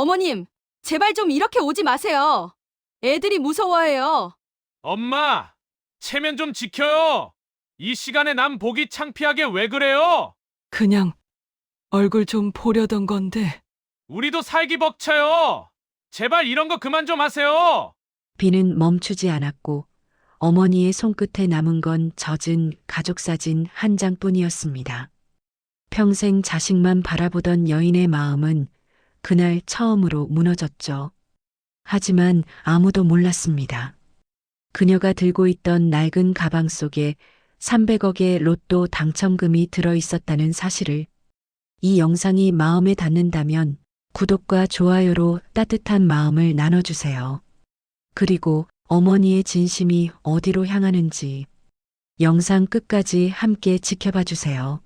어머님, 제발 좀 이렇게 오지 마세요. 애들이 무서워해요. 엄마, 체면 좀 지켜요. 이 시간에 남 보기 창피하게 왜 그래요? 그냥 얼굴 좀 보려던 건데. 우리도 살기 벅차요. 제발 이런 거 그만 좀 하세요. 비는 멈추지 않았고 어머니의 손끝에 남은 건 젖은 가족 사진 한 장뿐이었습니다. 평생 자식만 바라보던 여인의 마음은 그날 처음으로 무너졌죠. 하지만 아무도 몰랐습니다. 그녀가 들고 있던 낡은 가방 속에 300억의 로또 당첨금이 들어 있었다는 사실을. 이 영상이 마음에 닿는다면 구독과 좋아요로 따뜻한 마음을 나눠주세요. 그리고 어머니의 진심이 어디로 향하는지 영상 끝까지 함께 지켜봐 주세요.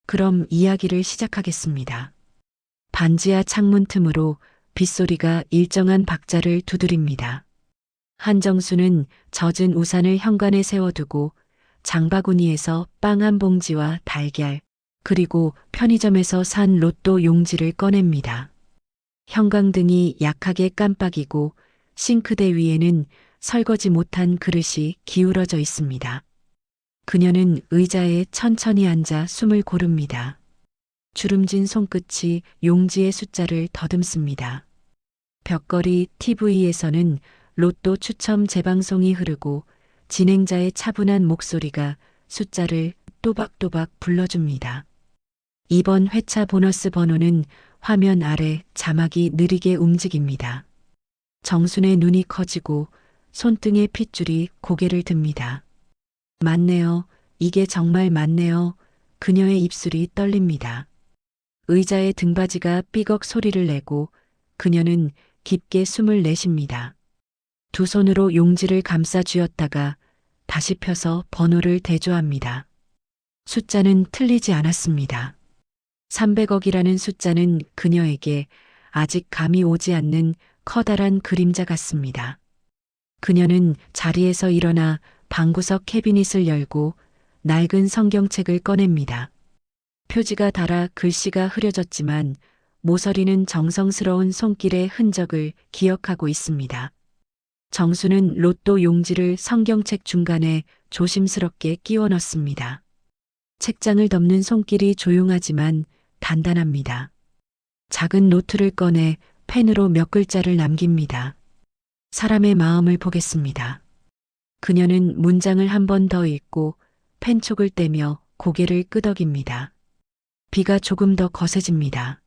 그럼 이야기를 시작하겠습니다. 반지하 창문 틈으로 빗소리가 일정한 박자를 두드립니다. 한정수는 젖은 우산을 현관에 세워두고 장바구니에서 빵 한 봉지와 달걀, 그리고 편의점에서 산 로또 용지를 꺼냅니다. 형광등이 약하게 깜빡이고 싱크대 위에는 설거지 못한 그릇이 기울어져 있습니다. 그녀는 의자에 천천히 앉아 숨을 고릅니다. 주름진 손끝이 용지의 숫자를 더듬습니다. 벽걸이 TV에서는 로또 추첨 재방송이 흐르고 진행자의 차분한 목소리가 숫자를 또박또박 불러줍니다. 이번 회차 보너스 번호는 화면 아래 자막이 느리게 움직입니다. 정순의 눈이 커지고 손등의 핏줄이 고개를 듭니다. 맞네요. 이게 정말 맞네요. 그녀의 입술이 떨립니다. 의자의 등받이가 삐걱 소리를 내고 그녀는 깊게 숨을 내쉽니다. 두 손으로 용지를 감싸 쥐었다가 다시 펴서 번호를 대조합니다. 숫자는 틀리지 않았습니다. 300억이라는 숫자는 그녀에게 아직 감이 오지 않는 커다란 그림자 같습니다. 그녀는 자리에서 일어나 방구석 캐비닛을 열고 낡은 성경책을 꺼냅니다. 표지가 닳아 글씨가 흐려졌지만 모서리는 정성스러운 손길의 흔적을 기억하고 있습니다. 정수는 로또 용지를 성경책 중간에 조심스럽게 끼워 넣습니다. 책장을 덮는 손길이 조용하지만 단단합니다. 작은 노트를 꺼내 펜으로 몇 글자를 남깁니다. 사람의 마음을 보겠습니다. 그녀는 문장을 한 번 더 읽고 펜촉을 떼며 고개를 끄덕입니다. 비가 조금 더 거세집니다.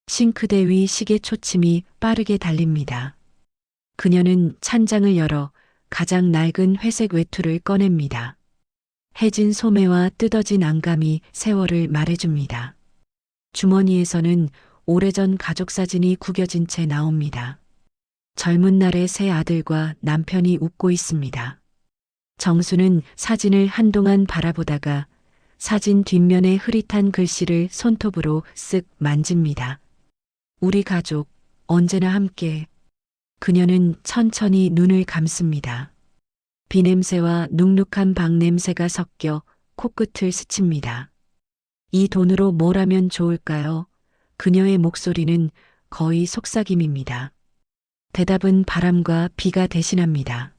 싱크대 위 시계 초침이 빠르게 달립니다. 그녀는 찬장을 열어 가장 낡은 회색 외투를 꺼냅니다. 해진 소매와 뜯어진 안감이 세월을 말해줍니다. 주머니에서는 오래전 가족 사진이 구겨진 채 나옵니다. 젊은 날의 세 아들과 남편이 웃고 있습니다. 정수는 사진을 한동안 바라보다가 사진 뒷면의 흐릿한 글씨를 손톱으로 쓱 만집니다. 우리 가족, 언제나 함께. 그녀는 천천히 눈을 감습니다. 비냄새와 눅눅한 방 냄새가 섞여 코끝을 스칩니다. 이 돈으로 뭘 하면 좋을까요? 그녀의 목소리는 거의 속삭임입니다. 대답은 바람과 비가 대신합니다.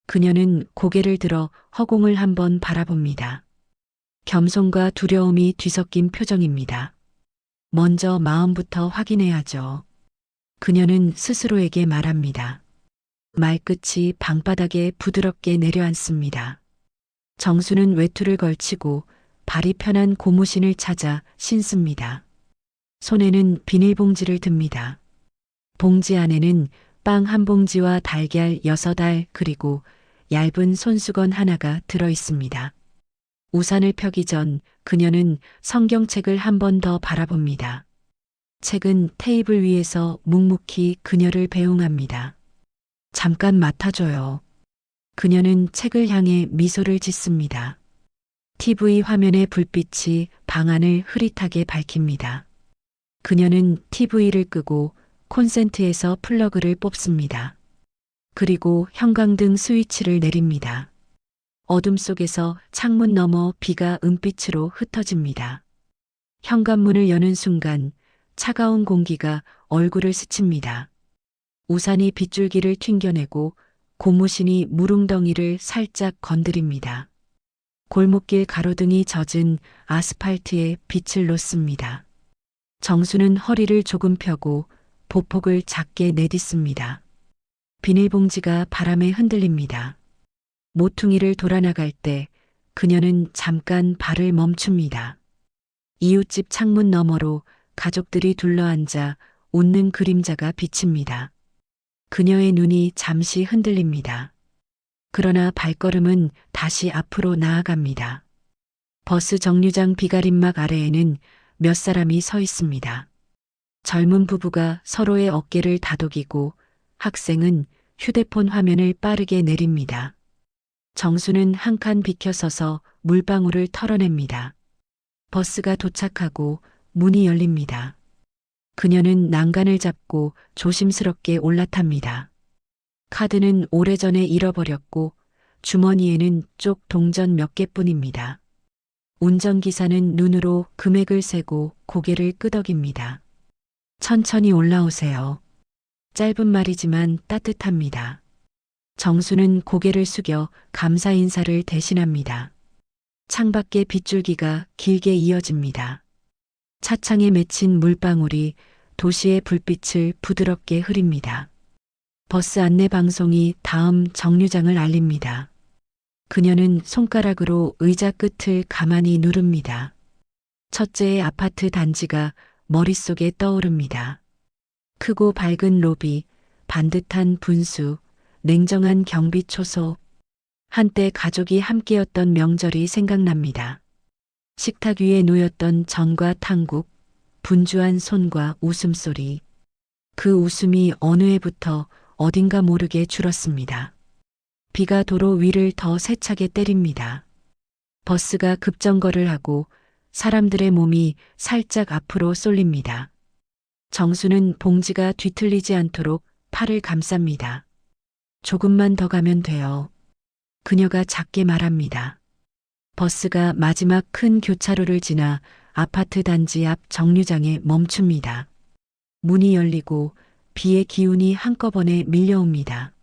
그녀는 고개를 들어 허공을 한번 바라봅니다. 겸손과 두려움이 뒤섞인 표정입니다. 먼저 마음부터 확인해야죠. 그녀는 스스로에게 말합니다. 말끝이 방바닥에 부드럽게 내려앉습니다. 정수는 외투를 걸치고 발이 편한 고무신을 찾아 신습니다. 손에는 비닐봉지를 듭니다. 봉지 안에는 빵 한 봉지와 달걀 6알 그리고 얇은 손수건 하나가 들어 있습니다. 우산을 펴기 전 그녀는 성경책을 한 번 더 바라봅니다. 책은 테이블 위에서 묵묵히 그녀를 배웅합니다. 잠깐 맡아줘요. 그녀는 책을 향해 미소를 짓습니다. TV 화면의 불빛이 방 안을 흐릿하게 밝힙니다. 그녀는 TV를 끄고 콘센트에서 플러그를 뽑습니다. 그리고 형광등 스위치를 내립니다. 어둠 속에서 창문 너머 비가 은빛으로 흩어집니다. 현관문을 여는 순간 차가운 공기가 얼굴을 스칩니다. 우산이 빗줄기를 튕겨내고 고무신이 무릉덩이를 살짝 건드립니다. 골목길 가로등이 젖은 아스팔트에 빛을 놓습니다. 정수는 허리를 조금 펴고 보폭을 작게 내딛습니다. 비닐봉지가 바람에 흔들립니다. 모퉁이를 돌아나갈 때 그녀는 잠깐 발을 멈춥니다. 이웃집 창문 너머로 가족들이 둘러앉아 웃는 그림자가 비칩니다. 그녀의 눈이 잠시 흔들립니다. 그러나 발걸음은 다시 앞으로 나아갑니다. 버스 정류장 비가림막 아래에는 몇 사람이 서 있습니다. 젊은 부부가 서로의 어깨를 다독이고 학생은 휴대폰 화면을 빠르게 내립니다. 정수는 한 칸 비켜서서 물방울을 털어냅니다. 버스가 도착하고 문이 열립니다. 그녀는 난간을 잡고 조심스럽게 올라탑니다. 카드는 오래전에 잃어버렸고 주머니에는 쪽 동전 몇 개뿐입니다. 운전기사는 눈으로 금액을 세고 고개를 끄덕입니다. 천천히 올라오세요. 짧은 말이지만 따뜻합니다. 정수는 고개를 숙여 감사 인사를 대신합니다. 창밖에 빗줄기가 길게 이어집니다. 차창에 맺힌 물방울이 도시의 불빛을 부드럽게 흐립니다. 버스 안내 방송이 다음 정류장을 알립니다. 그녀는 손가락으로 의자 끝을 가만히 누릅니다. 첫째의 아파트 단지가 머릿속에 떠오릅니다. 크고 밝은 로비, 반듯한 분수, 냉정한 경비 초소. 한때 가족이 함께였던 명절이 생각납니다. 식탁 위에 놓였던 전과 탕국, 분주한 손과 웃음소리. 그 웃음이 어느 해부터 어딘가 모르게 줄었습니다. 비가 도로 위를 더 세차게 때립니다. 버스가 급정거를 하고 사람들의 몸이 살짝 앞으로 쏠립니다. 정수는 봉지가 뒤틀리지 않도록 팔을 감쌉니다. 조금만 더 가면 돼요. 그녀가 작게 말합니다. 버스가 마지막 큰 교차로를 지나 아파트 단지 앞 정류장에 멈춥니다. 문이 열리고 비의 기운이 한꺼번에 밀려옵니다.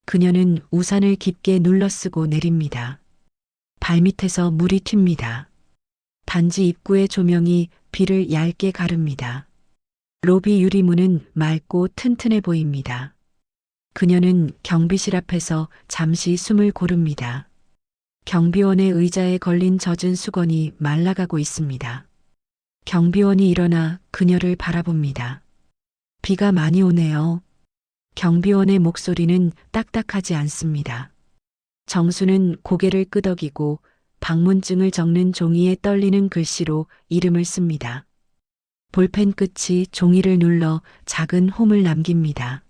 그녀는 우산을 깊게 눌러쓰고 내립니다. 발밑에서 물이 튑니다. 단지 입구의 조명이 비를 얇게 가릅니다. 로비 유리문은 맑고 튼튼해 보입니다. 그녀는 경비실 앞에서 잠시 숨을 고릅니다. 경비원의 의자에 걸린 젖은 수건이 말라가고 있습니다. 경비원이 일어나 그녀를 바라봅니다. 비가 많이 오네요. 경비원의 목소리는 딱딱하지 않습니다. 정수는 고개를 끄덕이고 방문증을 적는 종이에 떨리는 글씨로 이름을 씁니다. 볼펜 끝이 종이를 눌러 작은 홈을 남깁니다.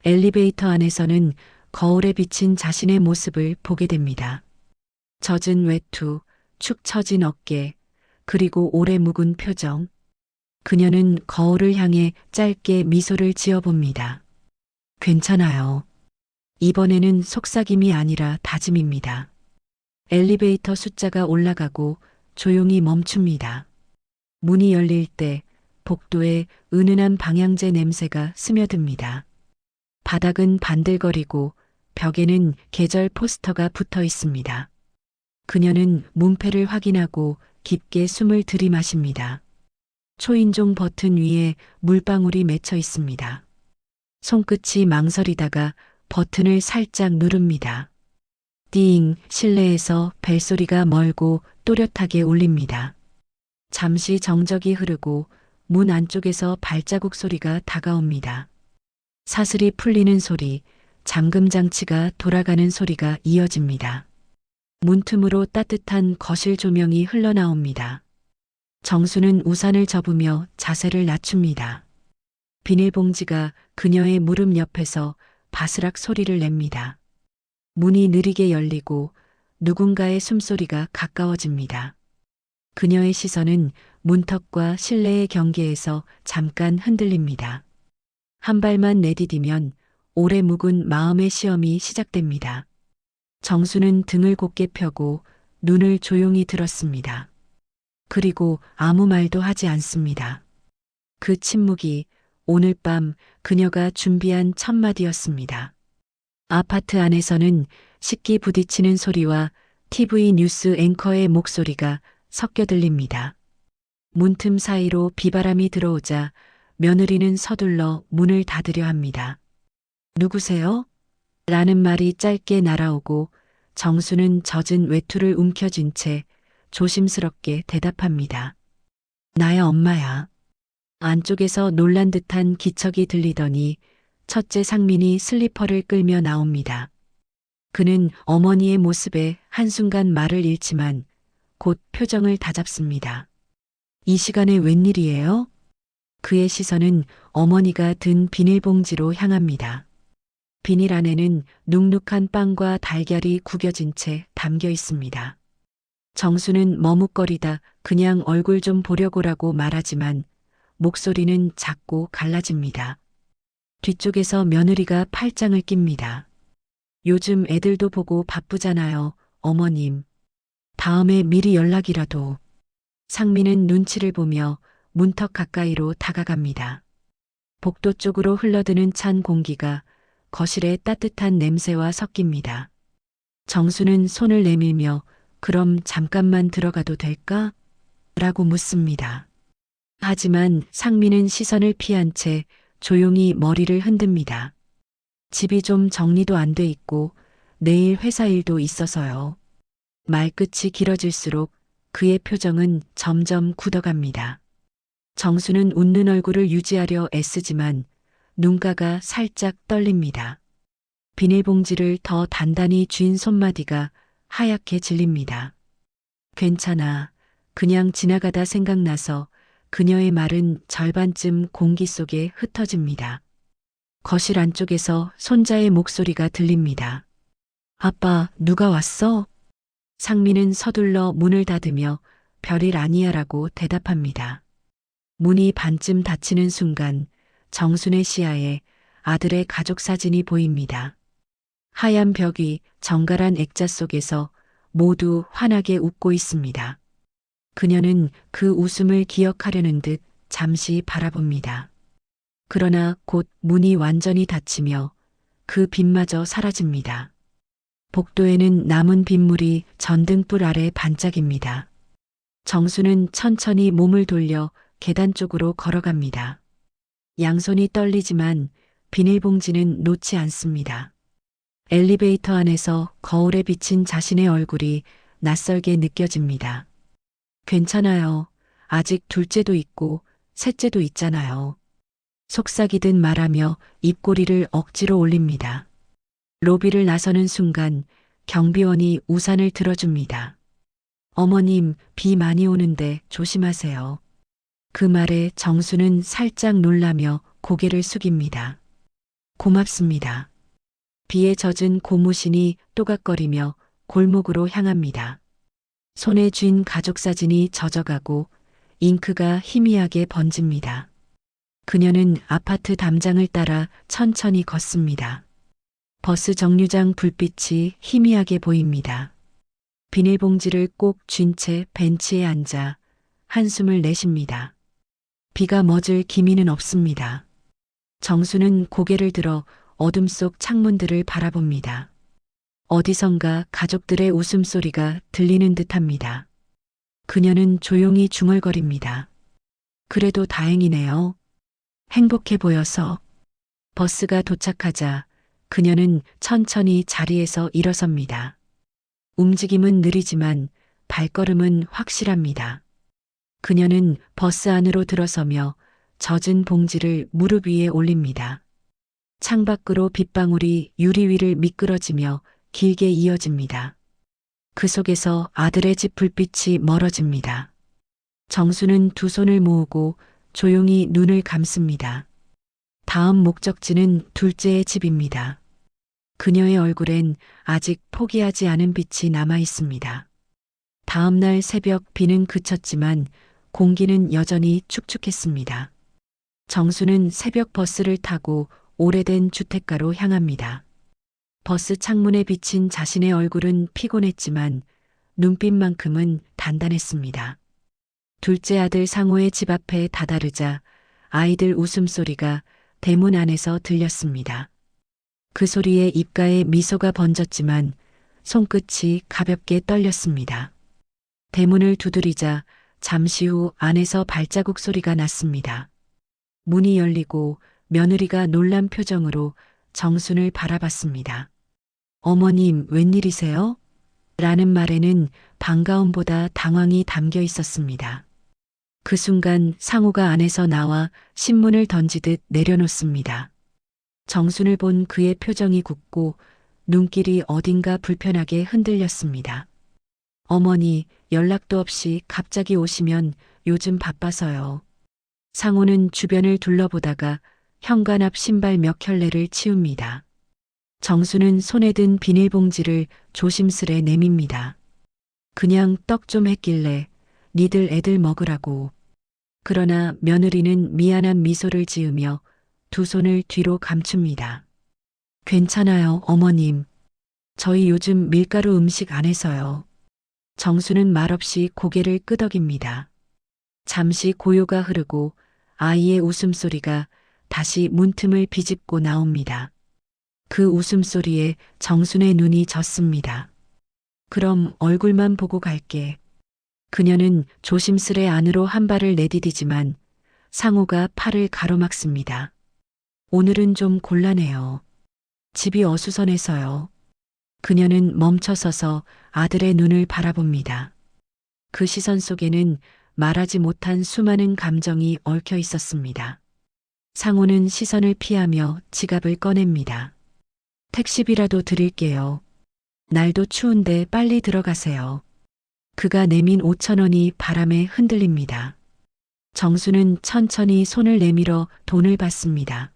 엘리베이터 안에서는 거울에 비친 자신의 모습을 보게 됩니다. 젖은 외투, 축 처진 어깨, 그리고 오래 묵은 표정. 그녀는 거울을 향해 짧게 미소를 지어봅니다. 괜찮아요. 이번에는 속삭임이 아니라 다짐입니다. 엘리베이터 숫자가 올라가고 조용히 멈춥니다. 문이 열릴 때 복도에 은은한 방향제 냄새가 스며듭니다. 바닥은 반들거리고 벽에는 계절 포스터가 붙어 있습니다. 그녀는 문패를 확인하고 깊게 숨을 들이마십니다. 초인종 버튼 위에 물방울이 맺혀 있습니다. 손끝이 망설이다가 버튼을 살짝 누릅니다. 띵, 실내에서 벨소리가 멀고 또렷하게 울립니다. 잠시 정적이 흐르고 문 안쪽에서 발자국 소리가 다가옵니다. 사슬이 풀리는 소리, 잠금 장치가 돌아가는 소리가 이어집니다. 문틈으로 따뜻한 거실 조명이 흘러나옵니다. 정수는 우산을 접으며 자세를 낮춥니다. 비닐봉지가 그녀의 무릎 옆에서 바스락 소리를 냅니다. 문이 느리게 열리고 누군가의 숨소리가 가까워집니다. 그녀의 시선은 문턱과 실내의 경계에서 잠깐 흔들립니다. 한 발만 내디디면 오래 묵은 마음의 시험이 시작됩니다. 정수는 등을 곧게 펴고 눈을 조용히 들었습니다. 그리고 아무 말도 하지 않습니다. 그 침묵이 오늘 밤 그녀가 준비한 첫 마디였습니다. 아파트 안에서는 식기 부딪히는 소리와 TV 뉴스 앵커의 목소리가 섞여 들립니다. 문틈 사이로 비바람이 들어오자 며느리는 서둘러 문을 닫으려 합니다. 누구세요? 라는 말이 짧게 날아오고 정수는 젖은 외투를 움켜쥔 채 조심스럽게 대답합니다. 나야 엄마야. 안쪽에서 놀란 듯한 기척이 들리더니 첫째 상민이 슬리퍼를 끌며 나옵니다. 그는 어머니의 모습에 한순간 말을 잃지만 곧 표정을 다잡습니다. 이 시간에 웬일이에요? 그의 시선은 어머니가 든 비닐봉지로 향합니다. 비닐 안에는 눅눅한 빵과 달걀이 구겨진 채 담겨 있습니다. 정수는 머뭇거리다 그냥 얼굴 좀 보려고라고 말하지만 목소리는 작고 갈라집니다. 뒤쪽에서 며느리가 팔짱을 낍니다. 요즘 애들도 보고 바쁘잖아요, 어머님. 다음에 미리 연락이라도. 상민은 눈치를 보며 문턱 가까이로 다가갑니다. 복도 쪽으로 흘러드는 찬 공기가 거실의 따뜻한 냄새와 섞입니다. 정수는 손을 내밀며 그럼 잠깐만 들어가도 될까? 라고 묻습니다. 하지만 상민은 시선을 피한 채 조용히 머리를 흔듭니다. 집이 좀 정리도 안 돼 있고 내일 회사 일도 있어서요. 말끝이 길어질수록 그의 표정은 점점 굳어갑니다. 정수는 웃는 얼굴을 유지하려 애쓰지만 눈가가 살짝 떨립니다. 비닐봉지를 더 단단히 쥔 손마디가 하얗게 질립니다. 괜찮아. 그냥 지나가다 생각나서 그녀의 말은 절반쯤 공기 속에 흩어집니다. 거실 안쪽에서 손자의 목소리가 들립니다. 아빠, 누가 왔어? 상민은 서둘러 문을 닫으며 별일 아니야라고 대답합니다. 문이 반쯤 닫히는 순간 정순의 시야에 아들의 가족 사진이 보입니다. 하얀 벽 위 정갈한 액자 속에서 모두 환하게 웃고 있습니다. 그녀는 그 웃음을 기억하려는 듯 잠시 바라봅니다. 그러나 곧 문이 완전히 닫히며 그 빛마저 사라집니다. 복도에는 남은 빗물이 전등불 아래 반짝입니다. 정수는 천천히 몸을 돌려 계단 쪽으로 걸어갑니다. 양손이 떨리지만 비닐봉지는 놓지 않습니다. 엘리베이터 안에서 거울에 비친 자신의 얼굴이 낯설게 느껴집니다. 괜찮아요. 아직 둘째도 있고 셋째도 있잖아요. 속삭이듯 말하며 입꼬리를 억지로 올립니다. 로비를 나서는 순간 경비원이 우산을 들어줍니다. 어머님, 비 많이 오는데 조심하세요. 그 말에 정수는 살짝 놀라며 고개를 숙입니다. 고맙습니다. 비에 젖은 고무신이 또각거리며 골목으로 향합니다. 손에 쥔 가족 사진이 젖어가고 잉크가 희미하게 번집니다. 그녀는 아파트 담장을 따라 천천히 걷습니다. 버스 정류장 불빛이 희미하게 보입니다. 비닐봉지를 꼭 쥔 채 벤치에 앉아 한숨을 내쉽니다. 비가 멎을 기미는 없습니다. 정수는 고개를 들어 어둠 속 창문들을 바라봅니다. 어디선가 가족들의 웃음소리가 들리는 듯합니다. 그녀는 조용히 중얼거립니다. 그래도 다행이네요. 행복해 보여서. 버스가 도착하자 그녀는 천천히 자리에서 일어섭니다. 움직임은 느리지만 발걸음은 확실합니다. 그녀는 버스 안으로 들어서며 젖은 봉지를 무릎 위에 올립니다. 창밖으로 빗방울이 유리 위를 미끄러지며 길게 이어집니다. 그 속에서 아들의 집 불빛이 멀어집니다. 정수는 두 손을 모으고 조용히 눈을 감습니다. 다음 목적지는 둘째의 집입니다. 그녀의 얼굴엔 아직 포기하지 않은 빛이 남아 있습니다. 다음 날 새벽 비는 그쳤지만 공기는 여전히 축축했습니다. 정수는 새벽 버스를 타고 오래된 주택가로 향합니다. 버스 창문에 비친 자신의 얼굴은 피곤했지만 눈빛만큼은 단단했습니다. 둘째 아들 상호의 집 앞에 다다르자 아이들 웃음소리가 대문 안에서 들렸습니다. 그 소리에 입가에 미소가 번졌지만 손끝이 가볍게 떨렸습니다. 대문을 두드리자 잠시 후 안에서 발자국 소리가 났습니다. 문이 열리고 며느리가 놀란 표정으로 정순을 바라봤습니다. 어머님, 웬일이세요? 라는 말에는 반가움보다 당황이 담겨 있었습니다. 그 순간 상우가 안에서 나와 신문을 던지듯 내려놓습니다. 정순을 본 그의 표정이 굳고 눈길이 어딘가 불편하게 흔들렸습니다. 어머니, 연락도 없이 갑자기 오시면 요즘 바빠서요. 상우는 주변을 둘러보다가 현관 앞 신발 몇 켤레를 치웁니다. 정수는 손에 든 비닐봉지를 조심스레 내밉니다. 그냥 떡 좀 했길래 니들 애들 먹으라고. 그러나 며느리는 미안한 미소를 지으며 두 손을 뒤로 감춥니다. 괜찮아요, 어머님. 저희 요즘 밀가루 음식 안 해서요. 정수는 말없이 고개를 끄덕입니다. 잠시 고요가 흐르고 아이의 웃음소리가 다시 문틈을 비집고 나옵니다. 그 웃음소리에 정순의 눈이 졌습니다. 그럼 얼굴만 보고 갈게. 그녀는 조심스레 안으로 한 발을 내디디지만 상우가 팔을 가로막습니다. 오늘은 좀 곤란해요. 집이 어수선해서요. 그녀는 멈춰서서 아들의 눈을 바라봅니다. 그 시선 속에는 말하지 못한 수많은 감정이 얽혀 있었습니다. 상우는 시선을 피하며 지갑을 꺼냅니다. 택시비라도 드릴게요. 날도 추운데 빨리 들어가세요. 그가 내민 5,000원이 바람에 흔들립니다. 정수는 천천히 손을 내밀어 돈을 받습니다.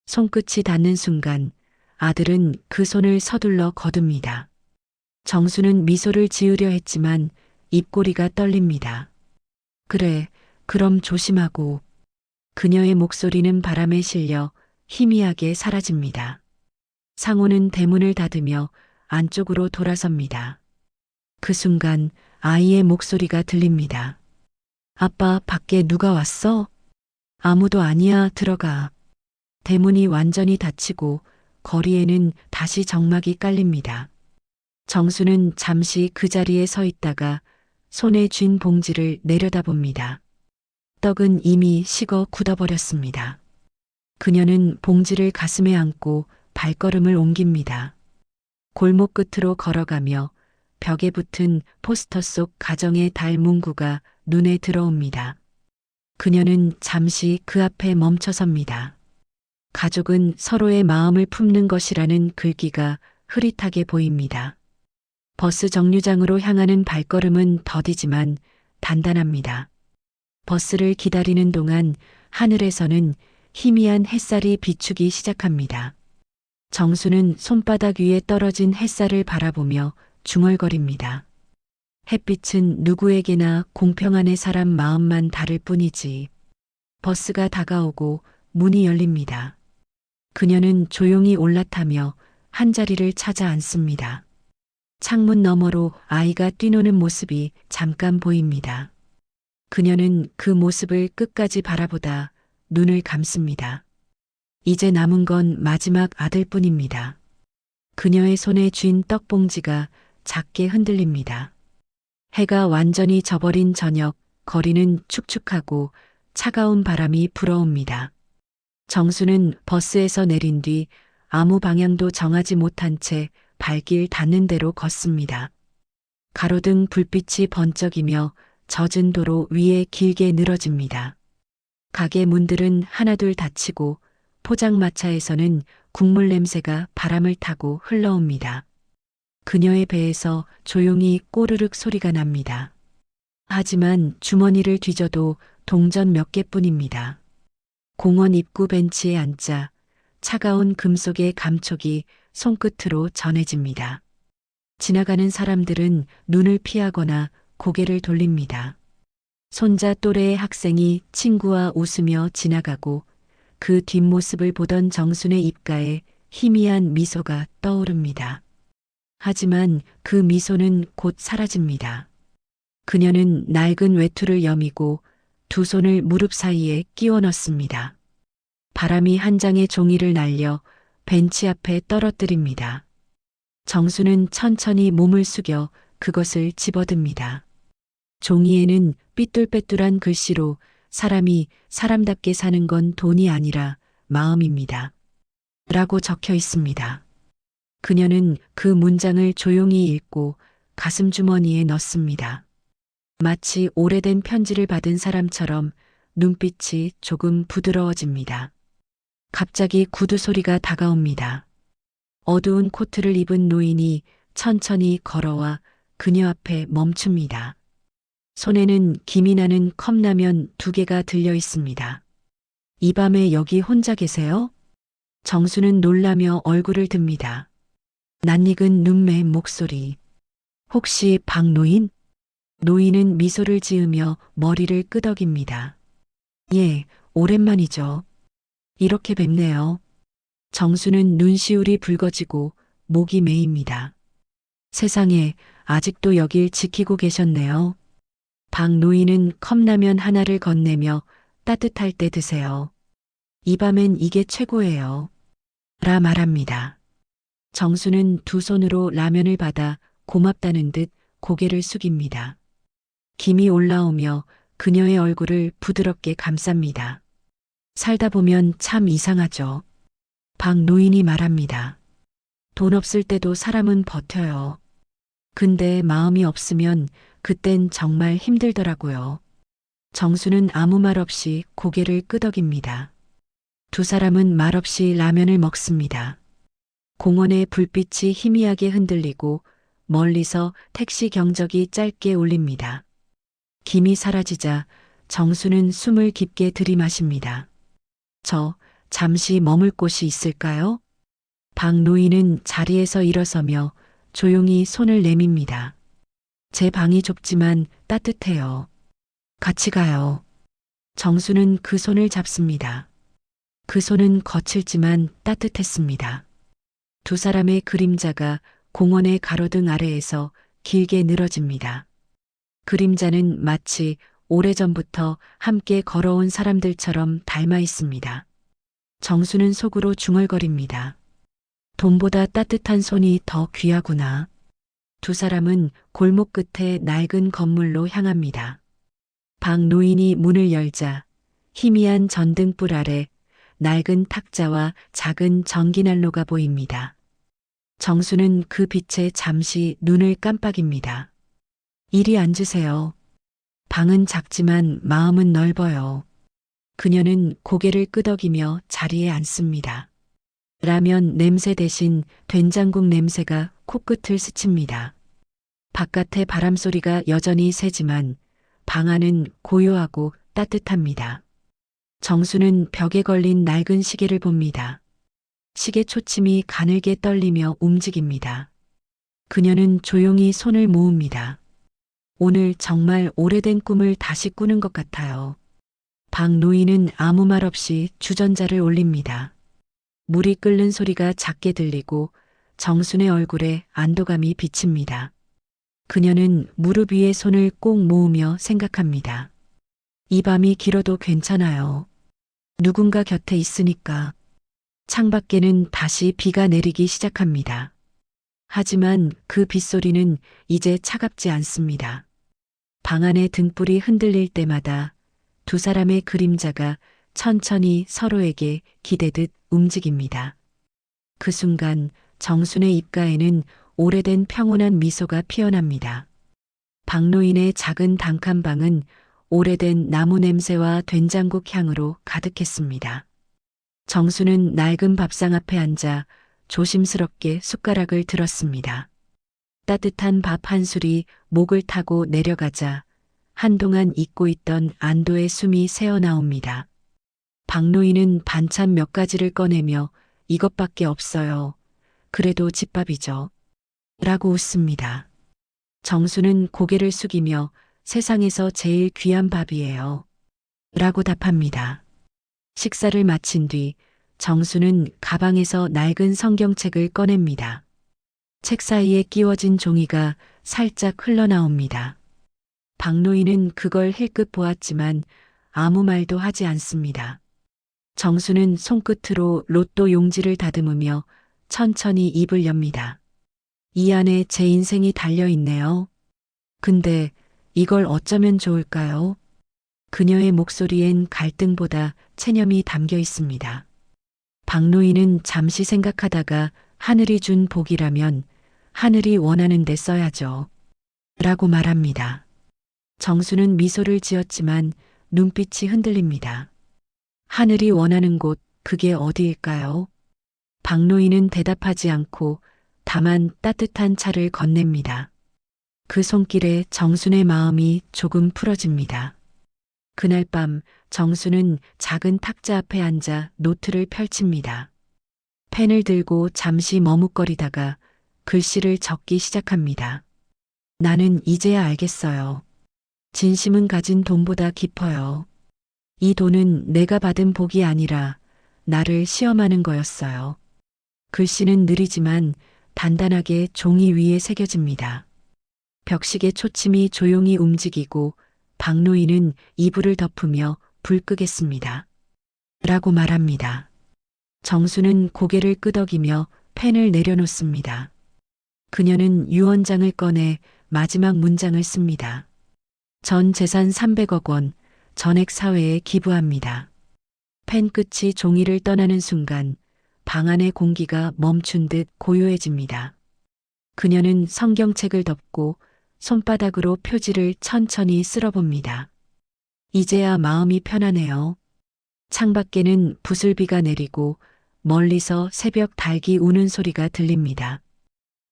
손끝이 닿는 순간 아들은 그 손을 서둘러 거둡니다. 정수는 미소를 지으려 했지만 입꼬리가 떨립니다. 그래, 그럼 조심하고. 그녀의 목소리는 바람에 실려 희미하게 사라집니다. 상우는 대문을 닫으며 안쪽으로 돌아섭니다. 그 순간 아이의 목소리가 들립니다. 아빠, 밖에 누가 왔어? 아무도 아니야, 들어가. 대문이 완전히 닫히고 거리에는 다시 정막이 깔립니다. 정수는 잠시 그 자리에 서 있다가 손에 쥔 봉지를 내려다봅니다. 떡은 이미 식어 굳어버렸습니다. 그녀는 봉지를 가슴에 안고 발걸음을 옮깁니다. 골목 끝으로 걸어가며 벽에 붙은 포스터 속 가정의 달 문구가 눈에 들어옵니다. 그녀는 잠시 그 앞에 멈춰섭니다. 가족은 서로의 마음을 품는 것이라는 글귀가 흐릿하게 보입니다. 버스 정류장으로 향하는 발걸음은 더디지만 단단합니다. 버스를 기다리는 동안 하늘에서는 희미한 햇살이 비추기 시작합니다. 정수는 손바닥 위에 떨어진 햇살을 바라보며 중얼거립니다. 햇빛은 누구에게나 공평한 사람 마음만 다를 뿐이지. 버스가 다가오고 문이 열립니다. 그녀는 조용히 올라타며 한자리를 찾아 앉습니다. 창문 너머로 아이가 뛰노는 모습이 잠깐 보입니다. 그녀는 그 모습을 끝까지 바라보다 눈을 감습니다. 이제 남은 건 마지막 아들뿐입니다. 그녀의 손에 쥔 떡봉지가 작게 흔들립니다. 해가 완전히 져버린 저녁, 거리는 축축하고 차가운 바람이 불어옵니다. 정수는 버스에서 내린 뒤 아무 방향도 정하지 못한 채 발길 닿는 대로 걷습니다. 가로등 불빛이 번쩍이며 젖은 도로 위에 길게 늘어집니다. 가게 문들은 하나둘 닫히고 포장마차에서는 국물 냄새가 바람을 타고 흘러옵니다. 그녀의 배에서 조용히 꼬르륵 소리가 납니다. 하지만 주머니를 뒤져도 동전 몇 개뿐입니다. 공원 입구 벤치에 앉자 차가운 금속의 감촉이 손끝으로 전해집니다. 지나가는 사람들은 눈을 피하거나 고개를 돌립니다. 손자 또래의 학생이 친구와 웃으며 지나가고 그 뒷모습을 보던 정순의 입가에 희미한 미소가 떠오릅니다. 하지만 그 미소는 곧 사라집니다. 그녀는 낡은 외투를 여미고 두 손을 무릎 사이에 끼워 넣습니다. 바람이 한 장의 종이를 날려 벤치 앞에 떨어뜨립니다. 정수는 천천히 몸을 숙여 그것을 집어듭니다. 종이에는 삐뚤빼뚤한 글씨로 사람이 사람답게 사는 건 돈이 아니라 마음입니다. 라고 적혀 있습니다. 그녀는 그 문장을 조용히 읽고 가슴 주머니에 넣습니다. 마치 오래된 편지를 받은 사람처럼 눈빛이 조금 부드러워집니다. 갑자기 구두 소리가 다가옵니다. 어두운 코트를 입은 노인이 천천히 걸어와 그녀 앞에 멈춥니다. 손에는 김이 나는 컵라면 2개가 들려 있습니다. 이 밤에 여기 혼자 계세요? 정수는 놀라며 얼굴을 듭니다. 낯익은 눈매의 목소리. 혹시 박노인? 노인은 미소를 지으며 머리를 끄덕입니다. 예, 오랜만이죠. 이렇게 뵙네요. 정수는 눈시울이 붉어지고 목이 메입니다. 세상에, 아직도 여길 지키고 계셨네요. 박노인은 컵라면 하나를 건네며 따뜻할 때 드세요. 이 밤엔 이게 최고예요. 라 말합니다. 정수는 두 손으로 라면을 받아 고맙다는 듯 고개를 숙입니다. 김이 올라오며 그녀의 얼굴을 부드럽게 감쌉니다. 살다 보면 참 이상하죠. 박노인이 말합니다. 돈 없을 때도 사람은 버텨요. 근데 마음이 없으면 그땐 정말 힘들더라고요. 정수는 아무 말 없이 고개를 끄덕입니다. 두 사람은 말없이 라면을 먹습니다. 공원의 불빛이 희미하게 흔들리고 멀리서 택시 경적이 짧게 울립니다. 김이 사라지자 정수는 숨을 깊게 들이마십니다. 저 잠시 머물 곳이 있을까요? 박노인은 자리에서 일어서며 조용히 손을 내밉니다. 제 방이 좁지만 따뜻해요. 같이 가요. 정수는 그 손을 잡습니다. 그 손은 거칠지만 따뜻했습니다. 두 사람의 그림자가 공원의 가로등 아래에서 길게 늘어집니다. 그림자는 마치 오래전부터 함께 걸어온 사람들처럼 닮아 있습니다. 정수는 속으로 중얼거립니다. 돈보다 따뜻한 손이 더 귀하구나. 두 사람은 골목 끝에 낡은 건물로 향합니다. 박노인이 문을 열자 희미한 전등불 아래 낡은 탁자와 작은 전기난로가 보입니다. 정수는 그 빛에 잠시 눈을 깜빡입니다. 이리 앉으세요. 방은 작지만 마음은 넓어요. 그녀는 고개를 끄덕이며 자리에 앉습니다. 라면 냄새 대신 된장국 냄새가 코끝을 스칩니다. 바깥의 바람소리가 여전히 세지만 방 안은 고요하고 따뜻합니다. 정수는 벽에 걸린 낡은 시계를 봅니다. 시계 초침이 가늘게 떨리며 움직입니다. 그녀는 조용히 손을 모읍니다. 오늘 정말 오래된 꿈을 다시 꾸는 것 같아요. 박노인은 아무 말 없이 주전자를 올립니다. 물이 끓는 소리가 작게 들리고 정순의 얼굴에 안도감이 비칩니다. 그녀는 무릎 위에 손을 꼭 모으며 생각합니다. 이 밤이 길어도 괜찮아요. 누군가 곁에 있으니까. 창밖에는 다시 비가 내리기 시작합니다. 하지만 그 빗소리는 이제 차갑지 않습니다. 방 안의 등불이 흔들릴 때마다 두 사람의 그림자가 천천히 서로에게 기대듯 움직입니다. 그 순간 정순의 입가에는 오래된 평온한 미소가 피어납니다. 박노인의 작은 단칸방은 오래된 나무 냄새와 된장국 향으로 가득했습니다. 정수는 낡은 밥상 앞에 앉아 조심스럽게 숟가락을 들었습니다. 따뜻한 밥 한 술이 목을 타고 내려가자 한동안 잊고 있던 안도의 숨이 새어나옵니다. 박노인은 반찬 몇 가지를 꺼내며 이것밖에 없어요. 그래도 집밥이죠. 라고 웃습니다. 정수는 고개를 숙이며 세상에서 제일 귀한 밥이에요. 라고 답합니다. 식사를 마친 뒤 정수는 가방에서 낡은 성경책을 꺼냅니다. 책 사이에 끼워진 종이가 살짝 흘러나옵니다. 박노인은 그걸 힐끗 보았지만 아무 말도 하지 않습니다. 정수는 손끝으로 로또 용지를 다듬으며 천천히 입을 엽니다. 이 안에 제 인생이 달려 있네요. 근데 이걸 어쩌면 좋을까요? 그녀의 목소리엔 갈등보다 체념이 담겨 있습니다. 박노인은 잠시 생각하다가 하늘이 준 복이라면 하늘이 원하는 데 써야죠. 라고 말합니다. 정수는 미소를 지었지만 눈빛이 흔들립니다. 하늘이 원하는 곳, 그게 어디일까요? 박노인은 대답하지 않고 다만 따뜻한 차를 건넵니다. 그 손길에 정순의 마음이 조금 풀어집니다. 그날 밤 정수는 작은 탁자 앞에 앉아 노트를 펼칩니다. 펜을 들고 잠시 머뭇거리다가 글씨를 적기 시작합니다. 나는 이제야 알겠어요. 진심은 가진 돈보다 깊어요. 이 돈은 내가 받은 복이 아니라 나를 시험하는 거였어요. 글씨는 느리지만 단단하게 종이 위에 새겨집니다. 벽식의 초침이 조용히 움직이고 박노인은 이불을 덮으며 불 끄겠습니다. 라고 말합니다. 정수는 고개를 끄덕이며 펜을 내려놓습니다. 그녀는 유언장을 꺼내 마지막 문장을 씁니다. 전 재산 300억 원, 전액 사회에 기부합니다. 펜 끝이 종이를 떠나는 순간 방 안의 공기가 멈춘 듯 고요해집니다. 그녀는 성경책을 덮고 손바닥으로 표지를 천천히 쓸어봅니다. 이제야 마음이 편하네요. 창밖에는 부슬비가 내리고 멀리서 새벽 닭이 우는 소리가 들립니다.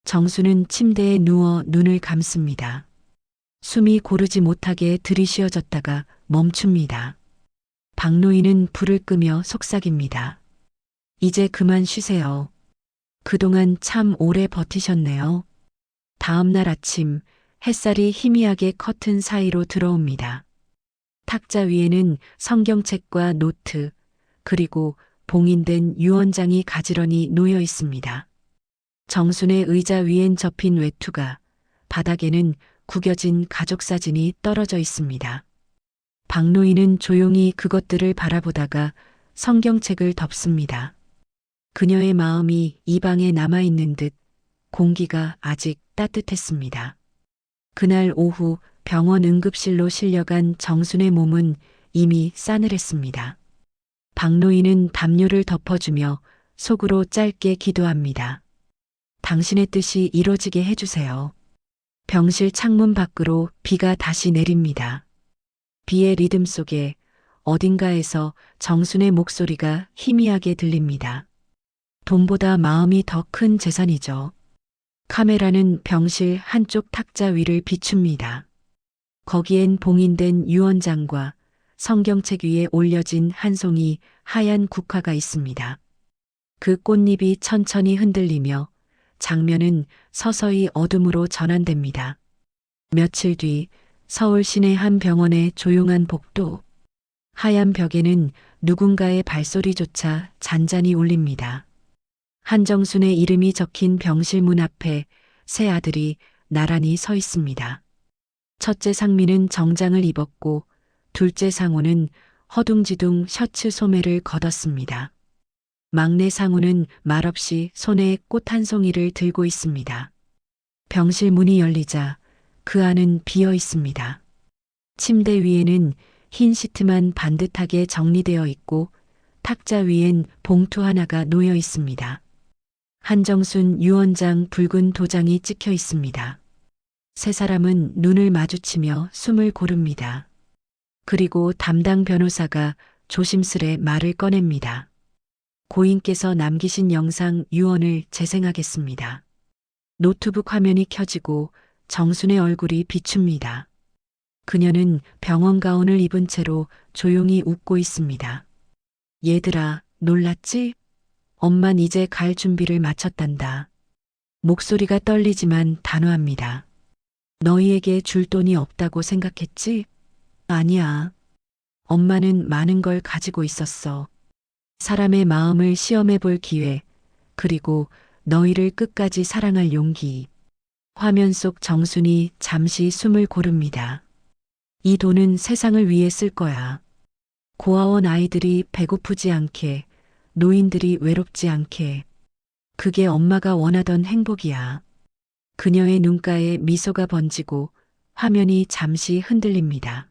정수는 침대에 누워 눈을 감습니다. 숨이 고르지 못하게 들이쉬어졌다가 멈춥니다. 박노인은 불을 끄며 속삭입니다. 이제 그만 쉬세요. 그동안 참 오래 버티셨네요. 다음 날 아침 햇살이 희미하게 커튼 사이로 들어옵니다. 탁자 위에는 성경책과 노트, 그리고 봉인된 유언장이 가지런히 놓여 있습니다. 정순의 의자 위엔 접힌 외투가, 바닥에는 구겨진 가족 사진이 떨어져 있습니다. 박노인은 조용히 그것들을 바라보다가 성경책을 덮습니다. 그녀의 마음이 이 방에 남아있는 듯 공기가 아직 따뜻했습니다. 그날 오후 병원 응급실로 실려간 정순의 몸은 이미 싸늘했습니다. 박노인은 담요를 덮어주며 속으로 짧게 기도합니다. 당신의 뜻이 이루어지게 해주세요. 병실 창문 밖으로 비가 다시 내립니다. 비의 리듬 속에 어딘가에서 정순의 목소리가 희미하게 들립니다. 돈보다 마음이 더 큰 재산이죠. 카메라는 병실 한쪽 탁자 위를 비춥니다. 거기엔 봉인된 유언장과 성경책 위에 올려진 한 송이 하얀 국화가 있습니다. 그 꽃잎이 천천히 흔들리며 장면은 서서히 어둠으로 전환됩니다. 며칠 뒤 서울 시내 한 병원의 조용한 복도. 하얀 벽에는 누군가의 발소리조차 잔잔히 울립니다. 한정순의 이름이 적힌 병실 문 앞에 세 아들이 나란히 서 있습니다. 첫째 상민은 정장을 입었고 둘째 상호는 허둥지둥 셔츠 소매를 걷었습니다. 막내 상우는 말없이 손에 꽃 한 송이를 들고 있습니다. 병실 문이 열리자 그 안은 비어 있습니다. 침대 위에는 흰 시트만 반듯하게 정리되어 있고 탁자 위엔 봉투 하나가 놓여 있습니다. 한정순 유언장 붉은 도장이 찍혀 있습니다. 세 사람은 눈을 마주치며 숨을 고릅니다. 그리고 담당 변호사가 조심스레 말을 꺼냅니다. 고인께서 남기신 영상 유언을 재생하겠습니다. 노트북 화면이 켜지고 정순의 얼굴이 비춥니다. 그녀는 병원 가운을 입은 채로 조용히 웃고 있습니다. 얘들아, 놀랐지? 엄만 이제 갈 준비를 마쳤단다. 목소리가 떨리지만 단호합니다. 너희에게 줄 돈이 없다고 생각했지? 아니야. 엄마는 많은 걸 가지고 있었어. 사람의 마음을 시험해 볼 기회, 그리고 너희를 끝까지 사랑할 용기. 화면 속 정순이 잠시 숨을 고릅니다. 이 돈은 세상을 위해 쓸 거야. 고아원 아이들이 배고프지 않게, 노인들이 외롭지 않게. 그게 엄마가 원하던 행복이야. 그녀의 눈가에 미소가 번지고 화면이 잠시 흔들립니다.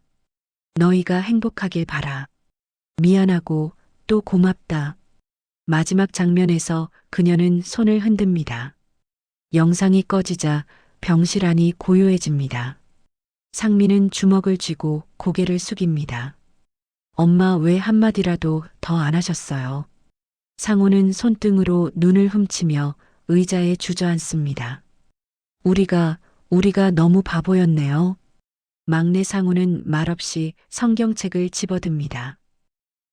너희가 행복하길 바라. 미안하고 또 고맙다. 마지막 장면에서 그녀는 손을 흔듭니다. 영상이 꺼지자 병실 안이 고요해집니다. 상민은 주먹을 쥐고 고개를 숙입니다. 엄마 왜 한마디라도 더 안 하셨어요? 상호는 손등으로 눈을 훔치며 의자에 주저앉습니다. 우리가 너무 바보였네요. 막내 상우는 말없이 성경책을 집어듭니다.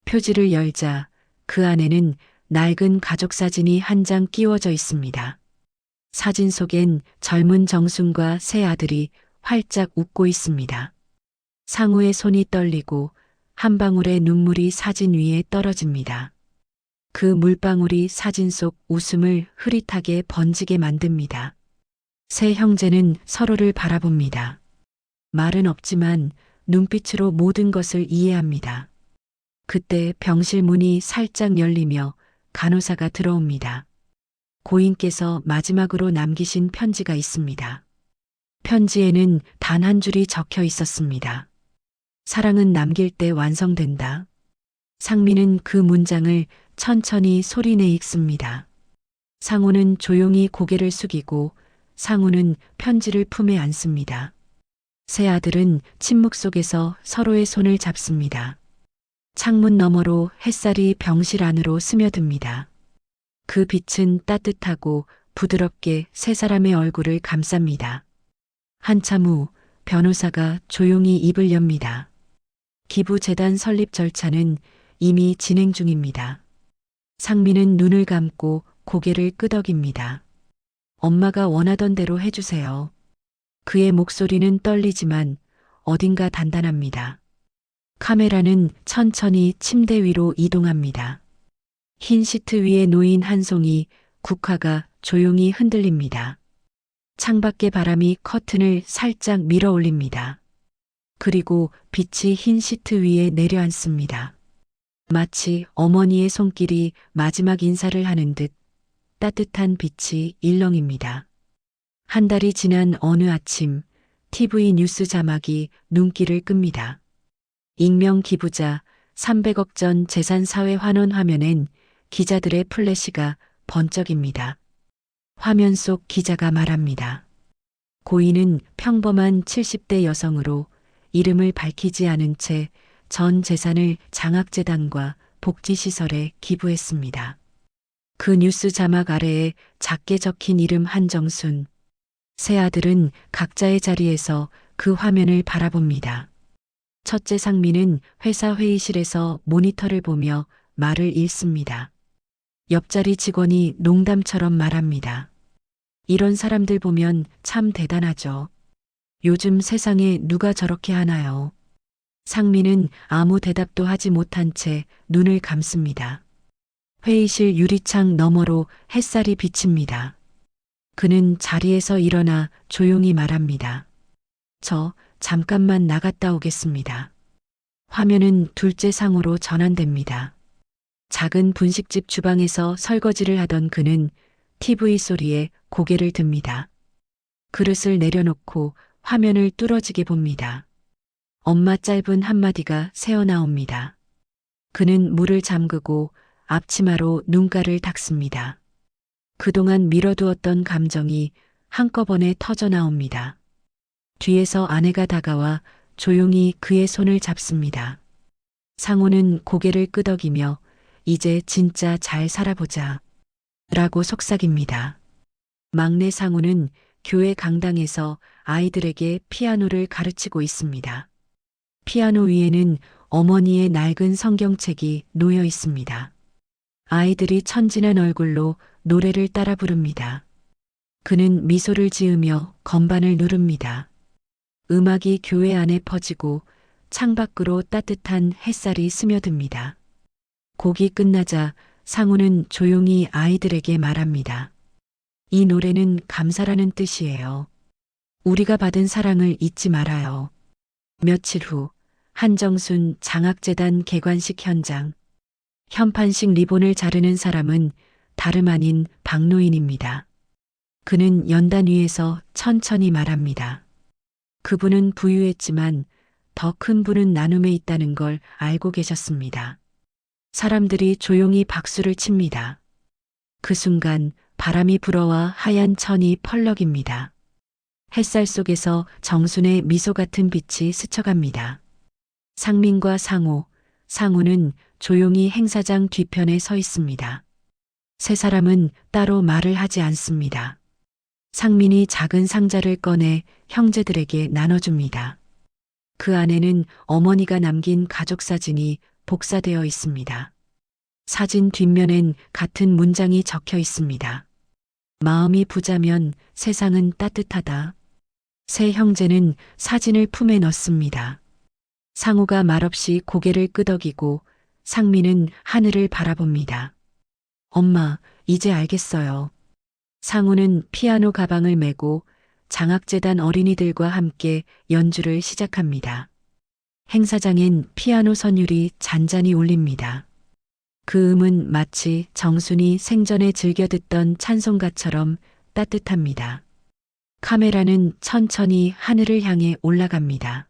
표지를 열자 그 안에는 낡은 가족 사진이 한 장 끼워져 있습니다. 사진 속엔 젊은 정순과 새 아들이 활짝 웃고 있습니다. 상우의 손이 떨리고 한 방울의 눈물이 사진 위에 떨어집니다. 그 물방울이 사진 속 웃음을 흐릿하게 번지게 만듭니다. 세 형제는 서로를 바라봅니다. 말은 없지만 눈빛으로 모든 것을 이해합니다. 그때 병실 문이 살짝 열리며 간호사가 들어옵니다. 고인께서 마지막으로 남기신 편지가 있습니다. 편지에는 단 한 줄이 적혀 있었습니다. 사랑은 남길 때 완성된다. 상민은 그 문장을 천천히 소리내 읽습니다. 상우는 조용히 고개를 숙이고 상우는 편지를 품에 안습니다. 세 아들은 침묵 속에서 서로의 손을 잡습니다. 창문 너머로 햇살이 병실 안으로 스며듭니다. 그 빛은 따뜻하고 부드럽게 세 사람의 얼굴을 감쌉니다. 한참 후 변호사가 조용히 입을 엽니다. 기부재단 설립 절차는 이미 진행 중입니다. 상민은 눈을 감고 고개를 끄덕입니다. 엄마가 원하던 대로 해주세요. 그의 목소리는 떨리지만 어딘가 단단합니다. 카메라는 천천히 침대 위로 이동합니다. 흰 시트 위에 놓인 한 송이 국화가 조용히 흔들립니다. 창밖의 바람이 커튼을 살짝 밀어 올립니다. 그리고 빛이 흰 시트 위에 내려앉습니다. 마치 어머니의 손길이 마지막 인사를 하는 듯 따뜻한 빛이 일렁입니다. 한 달이 지난 어느 아침, TV 뉴스 자막이 눈길을 끕니다. 익명 기부자 300억 전 재산사회 환원 화면엔 기자들의 플래시가 번쩍입니다. 화면 속 기자가 말합니다. 고인은 평범한 70대 여성으로 이름을 밝히지 않은 채 전 재산을 장학재단과 복지시설에 기부했습니다. 그 뉴스 자막 아래에 작게 적힌 이름 한정순. 세 아들은 각자의 자리에서 그 화면을 바라봅니다. 첫째 상민은 회사 회의실에서 모니터를 보며 말을 읽습니다. 옆자리 직원이 농담처럼 말합니다. 이런 사람들 보면 참 대단하죠. 요즘 세상에 누가 저렇게 하나요? 상민은 아무 대답도 하지 못한 채 눈을 감습니다. 회의실 유리창 너머로 햇살이 비칩니다. 그는 자리에서 일어나 조용히 말합니다. 저 잠깐만 나갔다 오겠습니다. 화면은 둘째 상으로 전환됩니다. 작은 분식집 주방에서 설거지를 하던 그는 TV 소리에 고개를 듭니다. 그릇을 내려놓고 화면을 뚫어지게 봅니다. 엄마 짧은 한마디가 새어나옵니다. 그는 물을 잠그고 앞치마로 눈가를 닦습니다. 그동안 밀어두었던 감정이 한꺼번에 터져 나옵니다. 뒤에서 아내가 다가와 조용히 그의 손을 잡습니다. 상호는 고개를 끄덕이며 이제 진짜 잘 살아보자 라고 속삭입니다. 막내 상호는 교회 강당에서 아이들에게 피아노를 가르치고 있습니다. 피아노 위에는 어머니의 낡은 성경책이 놓여 있습니다. 아이들이 천진한 얼굴로 노래를 따라 부릅니다. 그는 미소를 지으며 건반을 누릅니다. 음악이 교회 안에 퍼지고 창밖으로 따뜻한 햇살이 스며듭니다. 곡이 끝나자 상우는 조용히 아이들에게 말합니다. 이 노래는 감사라는 뜻이에요. 우리가 받은 사랑을 잊지 말아요. 며칠 후 한정순 장학재단 개관식 현장. 현판식 리본을 자르는 사람은 다름 아닌 박노인입니다. 그는 연단 위에서 천천히 말합니다. 그분은 부유했지만 더 큰 분은 나눔에 있다는 걸 알고 계셨습니다. 사람들이 조용히 박수를 칩니다. 그 순간 바람이 불어와 하얀 천이 펄럭입니다. 햇살 속에서 정순의 미소 같은 빛이 스쳐갑니다. 상민과 상우는 조용히 행사장 뒤편에 서 있습니다. 세 사람은 따로 말을 하지 않습니다. 상민이 작은 상자를 꺼내 형제들에게 나눠줍니다. 그 안에는 어머니가 남긴 가족 사진이 복사되어 있습니다. 사진 뒷면엔 같은 문장이 적혀 있습니다. 마음이 부자면 세상은 따뜻하다. 세 형제는 사진을 품에 넣습니다. 상우가 말없이 고개를 끄덕이고 상민은 하늘을 바라봅니다. 엄마, 이제 알겠어요. 상우는 피아노 가방을 메고 장학재단 어린이들과 함께 연주를 시작합니다. 행사장엔 피아노 선율이 잔잔히 울립니다. 그 음은 마치 정순이 생전에 즐겨 듣던 찬송가처럼 따뜻합니다. 카메라는 천천히 하늘을 향해 올라갑니다.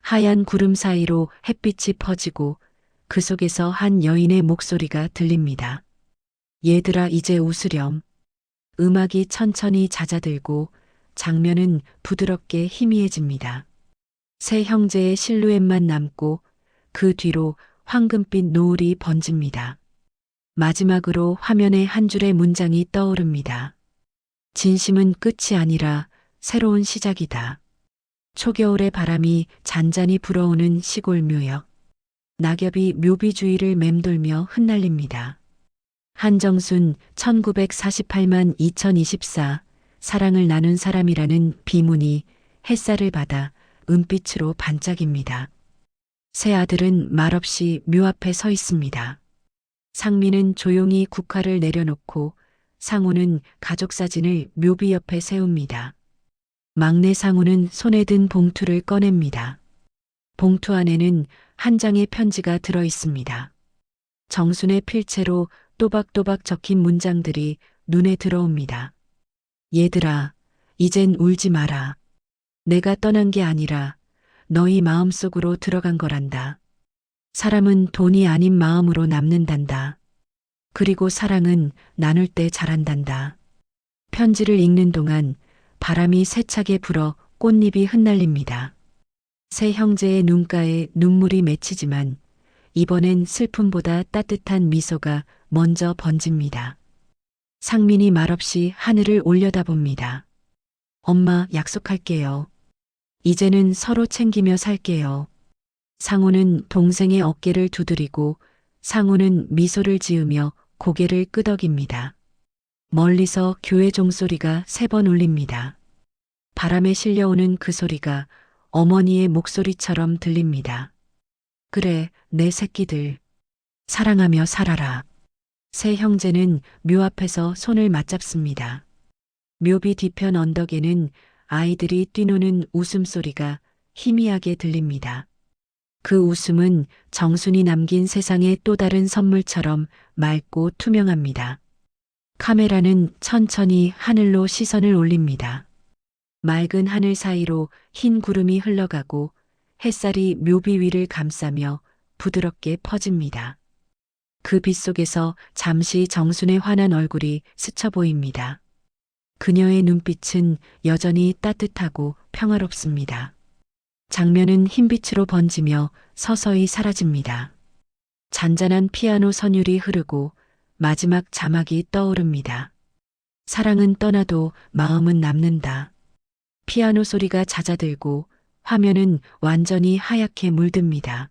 하얀 구름 사이로 햇빛이 퍼지고 그 속에서 한 여인의 목소리가 들립니다. 얘들아, 이제 웃으렴. 음악이 천천히 잦아들고 장면은 부드럽게 희미해집니다. 세 형제의 실루엣만 남고 그 뒤로 황금빛 노을이 번집니다. 마지막으로 화면에 한 줄의 문장이 떠오릅니다. 진심은 끝이 아니라 새로운 시작이다. 초겨울의 바람이 잔잔히 불어오는 시골 묘역. 낙엽이 묘비 주위를 맴돌며 흩날립니다. 한정순 1948만 2024 사랑을 나눈 사람이라는 비문이 햇살을 받아 은빛으로 반짝입니다. 세 아들은 말없이 묘 앞에 서 있습니다. 상민은 조용히 국화를 내려놓고 상우는 가족 사진을 묘비 옆에 세웁니다. 막내 상우는 손에 든 봉투를 꺼냅니다. 봉투 안에는 한 장의 편지가 들어 있습니다. 정순의 필체로 또박또박 적힌 문장들이 눈에 들어옵니다. 얘들아, 이젠 울지 마라. 내가 떠난 게 아니라 너희 마음속으로 들어간 거란다. 사람은 돈이 아닌 마음으로 남는단다. 그리고 사랑은 나눌 때 자란단다. 편지를 읽는 동안 바람이 세차게 불어 꽃잎이 흩날립니다. 세 형제의 눈가에 눈물이 맺히지만 이번엔 슬픔보다 따뜻한 미소가 먼저 번집니다. 상민이 말없이 하늘을 올려다봅니다. 엄마, 약속할게요. 이제는 서로 챙기며 살게요. 상우는 동생의 어깨를 두드리고 상우는 미소를 지으며 고개를 끄덕입니다. 멀리서 교회 종소리가 3번 울립니다. 바람에 실려오는 그 소리가 어머니의 목소리처럼 들립니다. 그래, 내 새끼들. 사랑하며 살아라. 세 형제는 묘 앞에서 손을 맞잡습니다. 묘비 뒤편 언덕에는 아이들이 뛰노는 웃음소리가 희미하게 들립니다. 그 웃음은 정순이 남긴 세상의 또 다른 선물처럼 맑고 투명합니다. 카메라는 천천히 하늘로 시선을 올립니다. 맑은 하늘 사이로 흰 구름이 흘러가고 햇살이 묘비 위를 감싸며 부드럽게 퍼집니다. 그 빛 속에서 잠시 정순의 환한 얼굴이 스쳐 보입니다. 그녀의 눈빛은 여전히 따뜻하고 평화롭습니다. 장면은 흰빛으로 번지며 서서히 사라집니다. 잔잔한 피아노 선율이 흐르고 마지막 자막이 떠오릅니다. 사랑은 떠나도 마음은 남는다. 피아노 소리가 잦아들고 화면은 완전히 하얗게 물듭니다.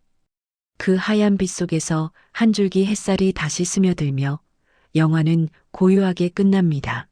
그 하얀 빛 속에서 한 줄기 햇살이 다시 스며들며 영화는 고요하게 끝납니다.